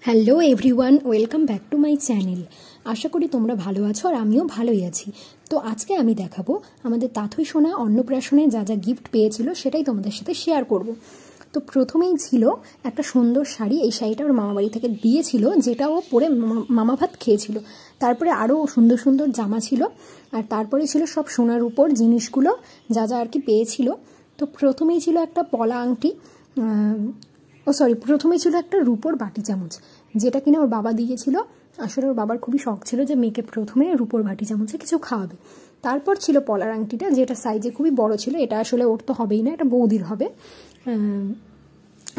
Hello everyone, welcome back to my channel. আশা করি তোমরা ভালো আছো আর আমিও ভালোই আছি। তো আজকে আমি দেখাবো আমাদের তাথই সোনা অন্নপ্রাশনে যা যা গিফট পেয়েছিল সেটাই তোমাদের সাথে শেয়ার করব। তো প্রথমেই ছিল একটা সুন্দর শাড়ি। এই শাড়িটা ওর মামাবাড়ি থেকে দিয়েছিল, যেটা ও পরে মামা ভাত খেয়েছিল। তারপরে আরও সুন্দর সুন্দর জামা ছিল, আর তারপরে ছিল সব সোনার উপর জিনিসগুলো যা যা আর কি পেয়েছিল। তো প্রথমেই ছিল একটা পলা আংটি, প্রথমে ছিল একটা রূপোর বাটি চামচ, যেটা কিনা ওর বাবা দিয়েছিল। আসলে ওর বাবার খুবই শখ ছিল যে মেয়েকে প্রথমে রূপোর বাটি চামচে কিছু খাওয়াবে। তারপর ছিল পলার আংটিটা, যেটা সাইজে খুবই বড় ছিল। এটা আসলে ওর তো হবেই না, এটা বৌদির হবে।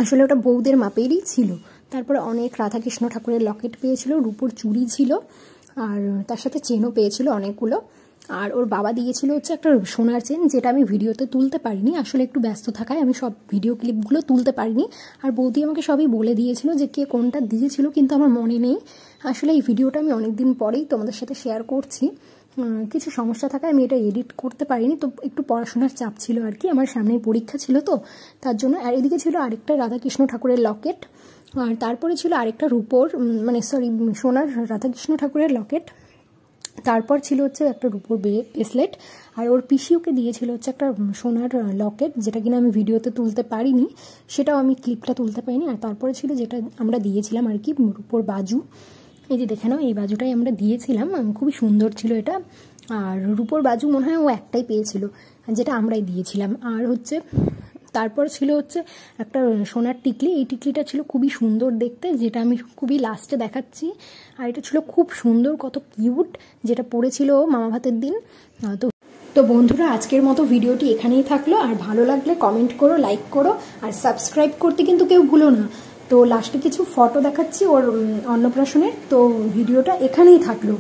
আসলে ওটা বৌদের মাপেরই ছিল। তারপরে অনেক রাধাকৃষ্ণ ঠাকুরের লকেট পেয়েছিল, রূপোর চুড়ি ছিল, আর তার সাথে চেনও পেয়েছিল অনেকগুলো। আর ওর বাবা দিয়েছিল হচ্ছে একটা সোনার চেন, যেটা আমি ভিডিওতে তুলতে পারিনি, আসলে একটু ব্যস্ত থাকায় আমি সব ভিডিও ক্লিপগুলো তুলতে পারিনি। আর বৌদি আমাকে সবই বলে দিয়েছিল যে কে কোনটা দিয়েছিল, কিন্তু আমার মনে নেই। আসলে এই ভিডিওটা আমি অনেক দিন পরেই তোমাদের সাথে শেয়ার করছি। কিছু সমস্যা থাকায় আমি এটা এডিট করতে পারিনি, তো একটু পড়াশোনার চাপ ছিল আর কি, আমার সামনেই পরীক্ষা ছিল তো তার জন্য। আর এদিকে ছিল আরেকটা রাধাকৃষ্ণ ঠাকুরের লকেট, আর তারপরে ছিল আরেকটা রূপোর সোনার রাধাকৃষ্ণ ঠাকুরের লকেট। তারপর ছিল হচ্ছে একটা রূপোর ব্রেসলেট, আর ওর পিসিওকে দিয়েছিল হচ্ছে একটা সোনার লকেট, যেটা কিনা আমি ভিডিওতে তুলতে পারিনি, সেটাও আমি ক্লিপটা তুলতে পারিনি। আর তারপরে ছিল যেটা আমরা দিয়েছিলাম আর কি, রূপোর বাজু। এই যে দেখে নাও, এই বাজুটাই আমরা দিয়েছিলাম, খুবই সুন্দর ছিল এটা। আর রূপোর বাজু মনে হয় ও একটাই পেয়েছিল, যেটা আমরাই দিয়েছিলাম। আর হচ্ছে তারপর ছিল হচ্ছে একটা সোনার টিকলি। এই টিকলিটা ছিল খুবই সুন্দর দেখতে, যেটা আমি খুবই লাস্টে দেখাচ্ছি। আর এটা ছিল খুব সুন্দর, কত কিউট, যেটা পড়েছিল মামা ভাতের দিন। তো বন্ধুরা, আজকের মতো ভিডিওটি এখানেই থাকলো। আর ভালো লাগলে কমেন্ট করো, লাইক করো, আর সাবস্ক্রাইব করতে কিন্তু কেউ ভুলো না। তো লাস্টে কিছু ফটো দেখাচ্ছি ওর অন্নপ্রাশনের। তো ভিডিওটা এখানেই থাকলো।